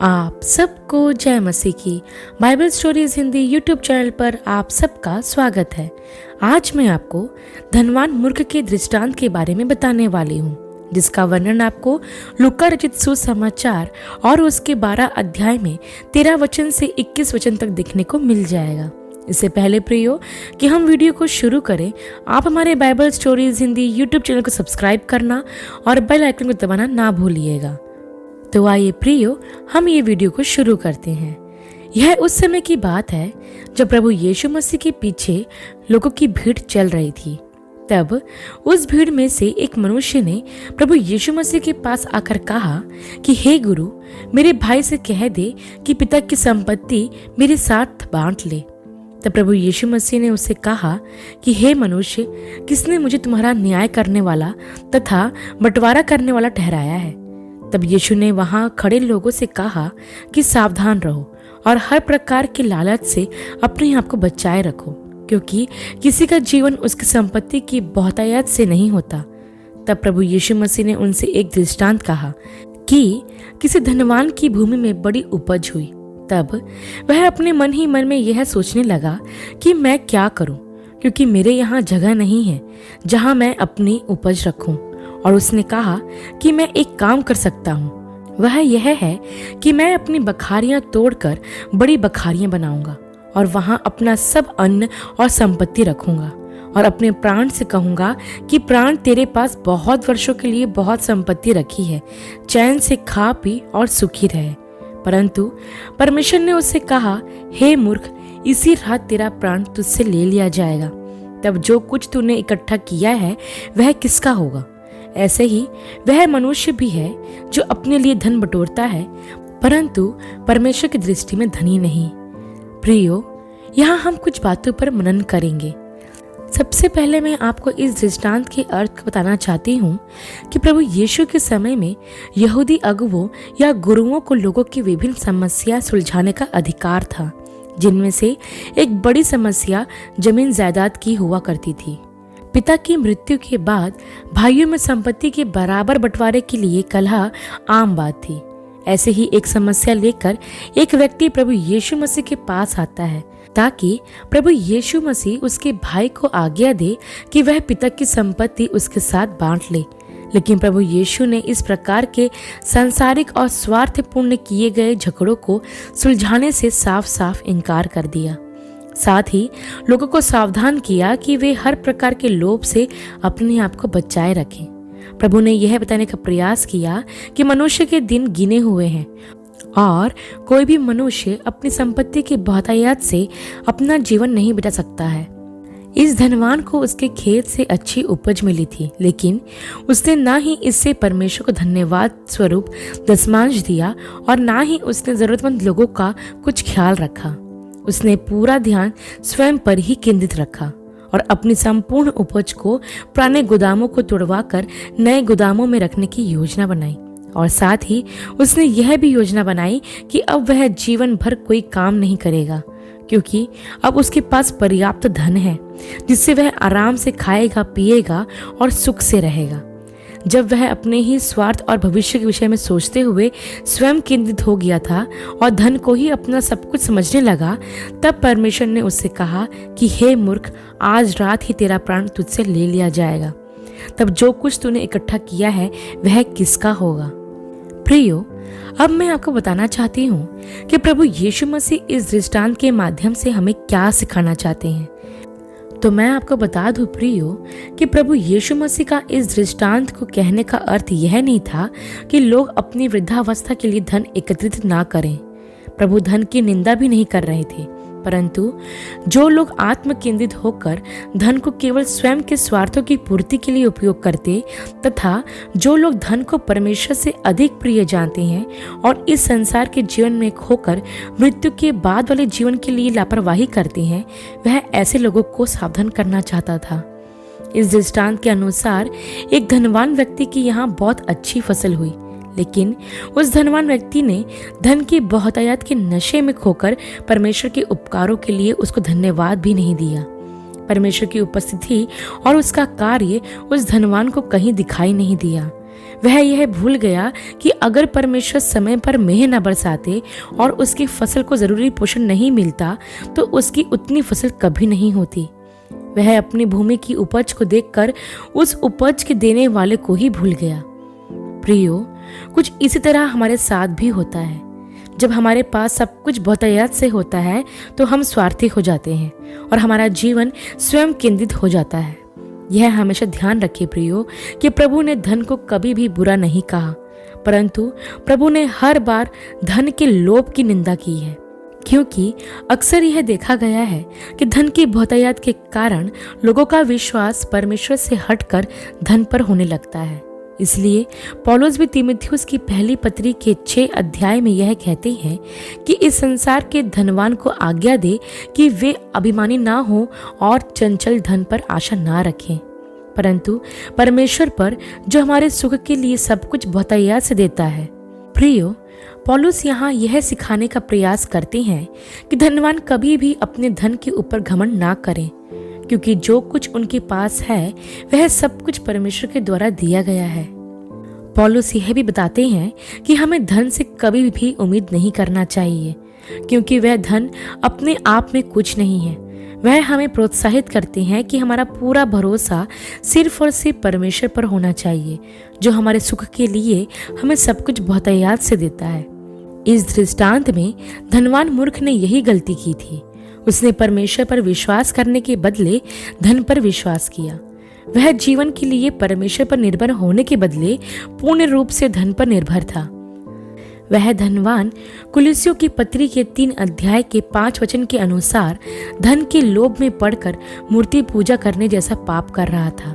आप सबको जय मसीह की Bible stories Hindi YouTube channel पर आप सबका स्वागत है। आज मैं आपको धनवान मूर्ख के दृष्टांत के बारे में बताने वाली हूँ, जिसका वर्णन आपको लूका रचित सुसमाचार और उसके 12 अध्याय में 13 वचन से 21 वचन तक देखने को मिल जाएगा। इससे पहले प्रियो कि हम वीडियो को शुरू करें, आप हमारे Bible stories Hindi YouTube channel को सब्सक्राइब करना और बेल आइकन को दबाना ना भूलिएगा। तो आइए प्रियो, हम ये वीडियो को शुरू करते हैं। यह उस समय की बात है जब प्रभु यीशु मसीह के पीछे लोगों की भीड़ चल रही थी। तब उस भीड़ में से एक मनुष्य ने प्रभु यीशु मसीह के पास आकर कहा कि हे गुरु, मेरे भाई से कह दे कि पिता की संपत्ति मेरे साथ बांट ले। तब प्रभु यीशु मसीह ने उससे कहा कि हे मनुष्य, किसने मुझे तुम्हारा न्याय करने वाला तथा बंटवारा करने वाला ठहराया है? तब यीशु ने वहां खड़े लोगों से कहा कि सावधान रहो और हर प्रकार के लालच से अपने आप को बचाए रखो, क्योंकि किसी का जीवन उसकी संपत्ति की बहुतायत से नहीं होता। तब प्रभु यीशु मसीह ने उनसे एक दृष्टांत कहा कि किसी धनवान की भूमि में बड़ी उपज हुई। तब वह अपने मन ही मन में यह सोचने लगा कि मैं क्या करूं, क्योंकि मेरे यहाँ जगह नहीं है जहाँ मैं अपनी उपज रखूं। और उसने कहा कि मैं एक काम कर सकता हूँ, वह यह है कि मैं अपनी बखारियां तोड़कर बड़ी बखारियां बनाऊंगा और वहां अपना सब अन्न और संपत्ति रखूंगा और अपने प्राण से कहूंगा कि प्राण, तेरे पास बहुत वर्षों के लिए बहुत संपत्ति रखी है, चैन से खा पी और सुखी रहे। परंतु परमेश्वर ने उससे कहा, हे मूर्ख, इसी रात तेरा प्राण तुझसे ले लिया जाएगा। तब जो कुछ तूने इकट्ठा किया है वह किसका होगा? ऐसे ही वह मनुष्य भी है जो अपने लिए धन बटोरता है, परंतु परमेश्वर की दृष्टि में धनी नहीं। प्रियो, यहाँ हम कुछ बातों पर मनन करेंगे। सबसे पहले मैं आपको इस दृष्टांत के अर्थ बताना चाहती हूँ कि प्रभु यीशु के समय में यहूदी अगुवों या गुरुओं को लोगों की विभिन्न समस्या सुलझाने का अधिकार था, जिनमें से एक बड़ी समस्या जमीन जायदाद की हुआ करती थी। पिता की मृत्यु के बाद भाइयों में संपत्ति के बराबर बंटवारे के लिए कलह आम बात थी। ऐसे ही एक समस्या लेकर एक व्यक्ति प्रभु यीशु मसीह के पास आता है ताकि प्रभु यीशु मसीह उसके भाई को आज्ञा दे कि वह पिता की संपत्ति उसके साथ बांट ले। लेकिन प्रभु यीशु ने इस प्रकार के सांसारिक और स्वार्थपूर्ण किए गए झगड़ों को सुलझाने से साफ साफ इनकार कर दिया। साथ ही लोगों को सावधान किया कि वे हर प्रकार के लोभ से अपने आप को बचाए रखें। प्रभु ने यह बताने का प्रयास किया कि मनुष्य के दिन गिने हुए हैं और कोई भी मनुष्य अपनी संपत्ति की बहुतायत से अपना जीवन नहीं बिता सकता है। इस धनवान को उसके खेत से अच्छी उपज मिली थी, लेकिन उसने ना ही इससे परमेश्वर को धन्यवाद स्वरूप दशमांश दिया और ना ही उसने जरूरतमंद लोगों का कुछ ख्याल रखा। उसने पूरा ध्यान स्वयं पर ही केंद्रित रखा और अपनी संपूर्ण उपज को पुराने गोदामों को तोड़वाकर नए गोदामों में रखने की योजना बनाई। और साथ ही उसने यह भी योजना बनाई कि अब वह जीवन भर कोई काम नहीं करेगा, क्योंकि अब उसके पास पर्याप्त धन है जिससे वह आराम से खाएगा, पिएगा और सुख से रहेगा। जब वह अपने ही स्वार्थ और भविष्य के विषय में सोचते हुए स्वयं केंद्रित हो गया था और धन को ही अपना सब कुछ समझने लगा, तब परमेश्वर ने उससे कहा कि हे मूर्ख, आज रात ही तेरा प्राण तुझसे ले लिया जाएगा। तब जो कुछ तूने इकट्ठा किया है वह किसका होगा? प्रियो, अब मैं आपको बताना चाहती हूँ कि प्रभु यीशु मसीह इस दृष्टांत के माध्यम से हमें क्या सिखाना चाहते हैं। तो मैं आपको बता दूं प्रियो कि प्रभु यीशु मसीह का इस दृष्टांत को कहने का अर्थ यह नहीं था कि लोग अपनी वृद्धावस्था के लिए धन एकत्रित ना करें। प्रभु धन की निंदा भी नहीं कर रहे थे, परंतु जो लोग आत्म केंद्रित होकर धन को केवल स्वयं के स्वार्थों की पूर्ति के लिए उपयोग करते तथा जो लोग धन को परमेश्वर से अधिक प्रिय जानते हैं और इस संसार के जीवन में खोकर मृत्यु के बाद वाले जीवन के लिए लापरवाही करते हैं, वह ऐसे लोगों को सावधान करना चाहता था। इस दृष्टांत के अनुसार एक धनवान व्यक्ति की यहाँ बहुत अच्छी फसल हुई, लेकिन उस धनवान व्यक्ति ने धन की बहुतायत के नशे में खोकर परमेश्वर के उपकारों के लिए उसको धन्यवाद भी नहीं दिया। परमेश्वर की उपस्थिति और उसका कार्य उस धनवान को कहीं दिखाई नहीं दिया। वह यह भूल गया कि अगर परमेश्वर समय पर मेंह न बरसाते और उसकी फसल को जरूरी पोषण नहीं मिलता तो उसकी उतनी फसल कभी नहीं होती। वह अपनी भूमि की उपज को देखकर उस उपज के देने वाले को ही भूल गया। प्रियो, कुछ इसी तरह हमारे साथ भी होता है। जब हमारे पास सब कुछ बहुतायत से होता है तो हम स्वार्थी हो जाते हैं और हमारा जीवन स्वयं केंद्रित हो जाता है। यह हमेशा ध्यान रखिए प्रियो कि प्रभु ने धन को कभी भी बुरा नहीं कहा, परंतु प्रभु ने हर बार धन के लोभ की निंदा की है, क्योंकि अक्सर यह देखा गया है कि धन की बहुतायत के कारण लोगों का विश्वास परमेश्वर से हटकर धन पर होने लगता है। इसलिए पौलुस भी तीमुथियुस की पहली पत्री के 6 अध्याय में यह कहते हैं कि इस संसार के धनवान को आज्ञा दे कि वे अभिमानी ना हो और चंचल धन पर आशा ना रखें, परंतु परमेश्वर पर जो हमारे सुख के लिए सब कुछ बहुतायत से देता है। प्रियो, पौलुस यहाँ यह सिखाने का प्रयास करते हैं कि धनवान कभी भी अपने धन के ऊपर घमंड ना करें, क्योंकि जो कुछ उनके पास है वह सब कुछ परमेश्वर के द्वारा दिया गया है। पौलुस यह भी बताते हैं कि हमें धन से कभी भी उम्मीद नहीं करना चाहिए, क्योंकि वह धन अपने आप में कुछ नहीं है। वह हमें प्रोत्साहित करते हैं कि हमारा पूरा भरोसा सिर्फ और सिर्फ परमेश्वर पर होना चाहिए, जो हमारे सुख के लिए हमें सब कुछ बहुतायत से देता है। इस दृष्टांत में धनवान मूर्ख ने यही गलती की थी। उसने परमेश्वर पर विश्वास करने के बदले धन पर विश्वास किया। वह जीवन के लिए परमेश्वर पर निर्भर होने के बदले पूर्ण रूप से धन पर निर्भर था। वह धनवान कुलिस्सियों की पत्री के 3 अध्याय के 5 वचन के अनुसार धन के लोभ में पड़कर मूर्ति पूजा करने जैसा पाप कर रहा था।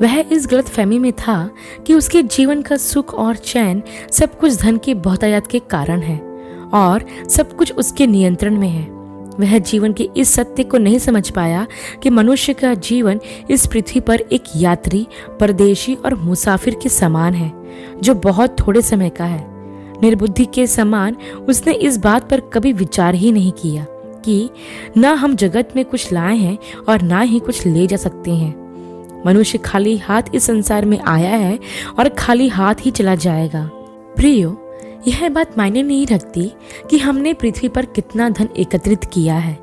वह इस गलतफहमी में था कि उसके जीवन का सुख और चैन सब कुछ धन की बहुतायत के कारण है और सब कुछ उसके नियंत्रण में है। वह जीवन के इस सत्य को नहीं समझ पाया कि मनुष्य का जीवन इस पृथ्वी पर एक यात्री, परदेशी और मुसाफिर के समान है, जो बहुत थोड़े समय का है। निर्बुद्धि के समान उसने इस बात पर कभी विचार ही नहीं किया कि न हम जगत में कुछ लाए हैं और ना ही कुछ ले जा सकते हैं। मनुष्य खाली हाथ इस संसार में आया है और खाली हाथ ही चला जाएगा। प्रियो, यह बात मायने नहीं रखती कि हमने पृथ्वी पर कितना धन एकत्रित किया है,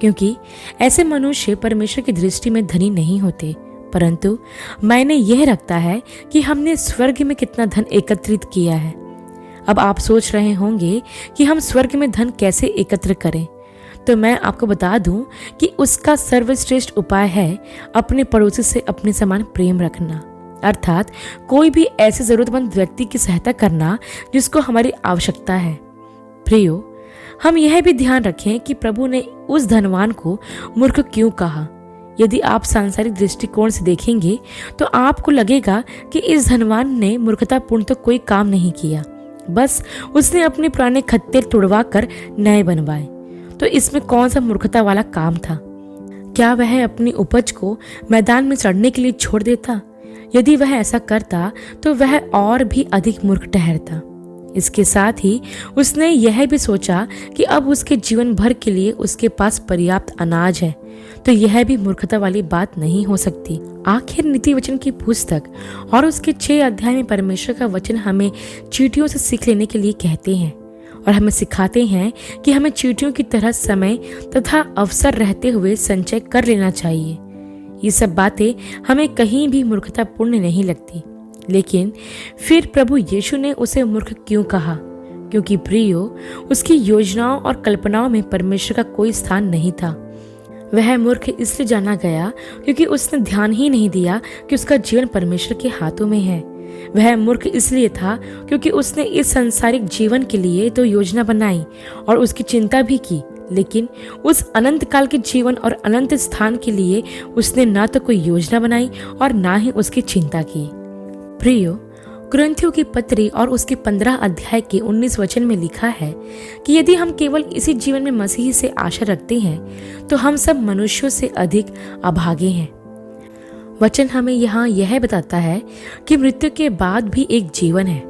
क्योंकि ऐसे मनुष्य परमेश्वर की दृष्टि में धनी नहीं होते, परंतु मायने यह रखता है कि हमने स्वर्ग में कितना धन एकत्रित किया है। अब आप सोच रहे होंगे कि हम स्वर्ग में धन कैसे एकत्र करें, तो मैं आपको बता दूं कि उसका सर्वश्रेष्ठ उपाय है अपने पड़ोसी से अपने समान प्रेम रखना, अर्थात कोई भी ऐसे जरूरतमंद व्यक्ति की सहायता करना जिसको हमारी आवश्यकता है। प्रियो, हम यह भी ध्यान रखें कि प्रभु ने उस धनवान को मूर्ख क्यों कहा। यदि आप सांसारिक दृष्टिकोण से देखेंगे तो आपको लगेगा कि इस धनवान ने मूर्खतापूर्ण तो कोई काम नहीं किया, बस उसने अपने पुराने खत्ते तुड़वा कर नए बनवाए। तो इसमें कौन सा मूर्खता वाला काम था? क्या वह अपनी उपज को मैदान में सड़ने के लिए छोड़ देता? यदि वह ऐसा करता तो वह और भी अधिक मूर्ख ठहरता। इसके साथ ही उसने यह भी सोचा कि अब उसके जीवन भर के लिए उसके पास पर्याप्त अनाज है, तो यह भी मूर्खता वाली बात नहीं हो सकती। आखिर नीति वचन की पुस्तक और उसके 6 अध्याय में परमेश्वर का वचन हमें चींटियों से सीख लेने के लिए कहते हैं और हमें सिखाते हैं कि हमें चींटियों की तरह समय तथा अवसर रहते हुए संचय कर लेना चाहिए। ये सब बातें हमें कहीं भी मूर्खतापूर्ण नहीं लगती, लेकिन फिर प्रभु यीशु ने उसे मूर्ख क्यों कहा? क्योंकि प्रियो, उसकी योजनाओं और कल्पनाओं में परमेश्वर का कोई स्थान नहीं था। वह मूर्ख इसलिए जाना गया क्योंकि उसने ध्यान ही नहीं दिया कि उसका जीवन परमेश्वर के हाथों में है। वह मूर्ख इसलिए था क्योंकि उसने इस सांसारिक जीवन के लिए तो योजना बनाई और उसकी चिंता भी की, लेकिन उस अनंत काल के जीवन और अनंत स्थान के लिए उसने ना तो कोई योजना बनाई और ना ही उसकी चिंता की। प्रियो, कुरिन्थियों की पत्री और उसके 15 अध्याय के 19 वचन में लिखा है कि यदि हम केवल इसी जीवन में मसीह से आशा रखते हैं तो हम सब मनुष्यों से अधिक अभागे हैं। वचन हमें यहाँ यह बताता है कि मृत्यु के बाद भी एक जीवन है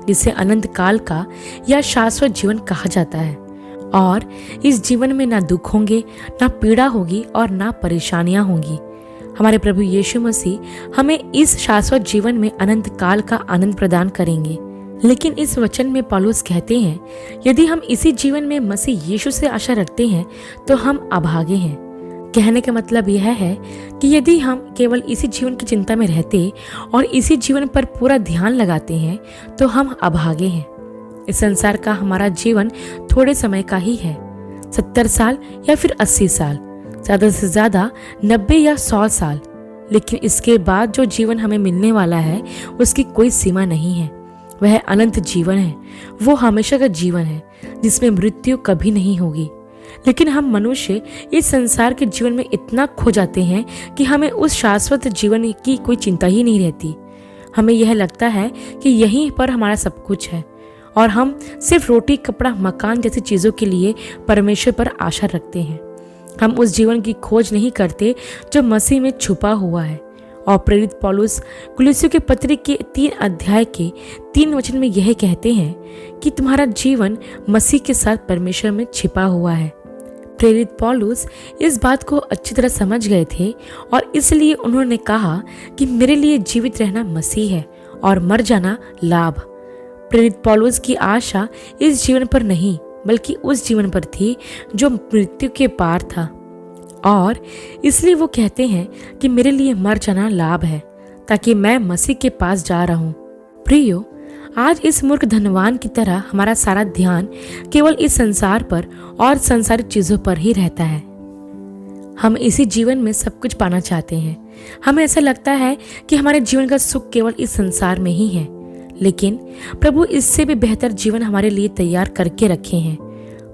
जिसे अनंत काल का या शाश्वत जीवन कहा जाता है, और इस जीवन में ना दुख होंगे, ना पीड़ा होगी और ना परेशानियां होंगी। हमारे प्रभु यीशु मसीह हमें इस शाश्वत जीवन में अनंत काल का आनंद प्रदान करेंगे। लेकिन इस वचन में पौलुस कहते हैं, यदि हम इसी जीवन में मसीह यीशु से आशा रखते हैं तो हम अभागे हैं। कहने का मतलब यह है कि यदि हम केवल इसी जीवन की चिंता में रहते और इसी जीवन पर पूरा ध्यान लगाते हैं तो हम अभागे हैं। इस संसार का हमारा जीवन थोड़े समय का ही है, 70 साल या फिर 80 साल, ज्यादा से ज्यादा 90 या 100 साल। लेकिन इसके बाद जो जीवन हमें मिलने वाला है उसकी कोई सीमा नहीं है। वह अनंत जीवन है, वो हमेशा का जीवन है जिसमें मृत्यु कभी नहीं होगी। लेकिन हम मनुष्य इस संसार के जीवन में इतना खो जाते हैं कि हमें उस शाश्वत जीवन की कोई चिंता ही नहीं रहती। हमें यह लगता है कि यहीं पर हमारा सब कुछ है और हम सिर्फ रोटी, कपड़ा, मकान जैसी चीजों के लिए परमेश्वर पर आशा रखते हैं। हम उस जीवन की खोज नहीं करते जो मसीह में छुपा हुआ है। और प्रेरित पौलुस कुलुस्सियों के पत्र के 3 अध्याय के 3 वचन में यह कहते हैं कि तुम्हारा जीवन मसीह के साथ परमेश्वर में छिपा हुआ है। प्रेरित पौलुस इस बात को अच्छी तरह समझ गए थे और इसलिए उन्होंने कहा कि मेरे लिए जीवित रहना मसीह है और मर जाना लाभ। प्रेरित पौलुस की आशा इस जीवन पर नहीं बल्कि उस जीवन पर थी जो मृत्यु के पार था, और इसलिए वो कहते हैं कि मेरे लिए मर जाना लाभ है ताकि मैं मसीह के पास जा रहा हूँ। प्रियो, आज इस मूर्ख धनवान की तरह हमारा सारा ध्यान केवल इस संसार पर और संसारिक चीजों पर ही रहता है। हम इसी जीवन में सब कुछ पाना चाहते हैं। हमें ऐसा लगता है कि हमारे जीवन का सुख केवल इस संसार में ही है, लेकिन प्रभु इससे भी बेहतर जीवन हमारे लिए तैयार करके रखे हैं।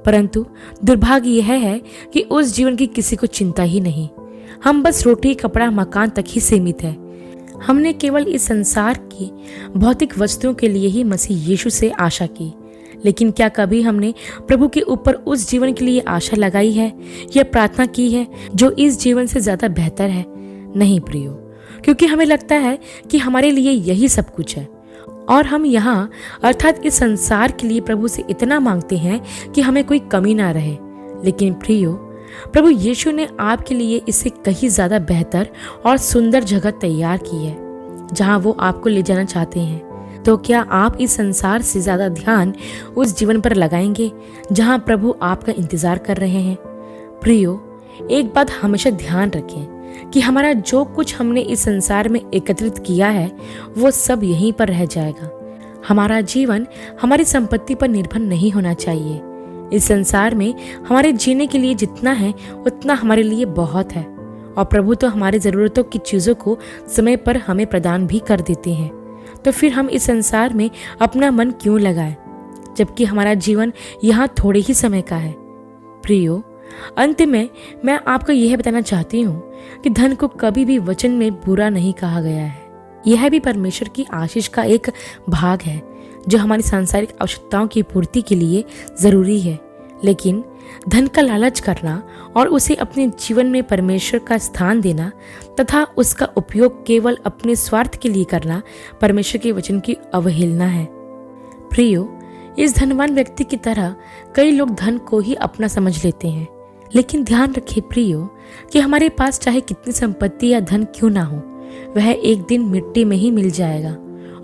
परंतु दुर्भाग्य यह है कि उस जीवन की किसी को चिंता ही नहीं। हम बस रोटी, कपड़ा, मकान तक ही सीमित है। हमने केवल इस संसार की भौतिक वस्तुओं के लिए ही मसीह यीशु से आशा की। लेकिन क्या कभी हमने प्रभु के ऊपर उस जीवन के लिए आशा लगाई है या प्रार्थना की है जो इस जीवन से ज्यादा बेहतर है? नहीं प्रियो, क्योंकि हमें लगता है कि हमारे लिए यही सब कुछ है और हम यहाँ अर्थात इस संसार के लिए प्रभु से इतना मांगते हैं कि हमें कोई कमी ना रहे। लेकिन प्रियो, प्रभु यीशु ने आपके लिए इससे कहीं ज्यादा बेहतर और सुंदर जगह तैयार की है जहाँ वो आपको ले जाना चाहते हैं। तो क्या आप इस संसार से ज्यादा ध्यान उस जीवन पर लगाएंगे जहाँ प्रभु आपका इंतजार कर रहे हैं? प्रियो, एक बात हमेशा ध्यान रखें कि हमारा जो कुछ हमने इस संसार में एकत्रित किया है वो सब यहीं पर रह जाएगा। हमारा जीवन हमारी संपत्ति पर निर्भर नहीं होना चाहिए। इस संसार में हमारे जीने के लिए जितना है उतना हमारे लिए बहुत है, और प्रभु तो हमारी जरूरतों की चीजों को समय पर हमें प्रदान भी कर देते हैं। तो फिर हम इस संसार में अपना मन क्यों लगाएं जबकि हमारा जीवन यहाँ थोड़े ही समय का है? प्रियो, अंत में मैं आपको यह बताना चाहती हूँ कि धन को कभी भी वचन में बुरा नहीं कहा गया है। यह भी परमेश्वर की आशीष का एक भाग है जो हमारी सांसारिक आवश्यकताओं की पूर्ति के लिए जरूरी है। लेकिन धन का लालच करना और उसे अपने जीवन में परमेश्वर का स्थान देना तथा उसका उपयोग केवल अपने स्वार्थ के लिए करना परमेश्वर के वचन की अवहेलना है। प्रियो, इस धनवान व्यक्ति की तरह कई लोग धन को ही अपना समझ लेते हैं। लेकिन ध्यान रखें प्रियो कि हमारे पास चाहे कितनी संपत्ति या धन क्यों ना हो, वह एक दिन मिट्टी में ही मिल जाएगा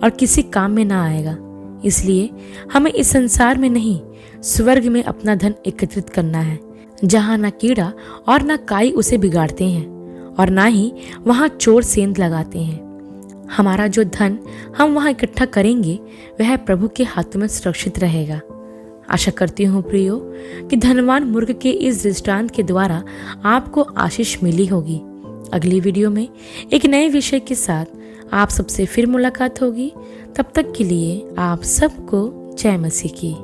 और किसी काम में ना आएगा। इसलिए हमें इस संसार में नहीं, स्वर्ग में अपना धन एकत्रित करना है, जहाँ ना कीड़ा और ना काई उसे बिगाड़ते हैं और ना ही वहाँ चोर सेंध लगाते हैं। हमारा जो धन हम वहाँ इकट्ठा करेंगे वह प्रभु के हाथों में सुरक्षित रहेगा। आशा करती हूँ प्रियो कि धनवान मूर्ख के इस दृष्टांत के द्वारा आपको आशीष मिली होगी। अगली वीडियो में एक नए विषय के साथ आप सबसे फिर मुलाकात होगी। तब तक के लिए आप सबको जय मसीह की।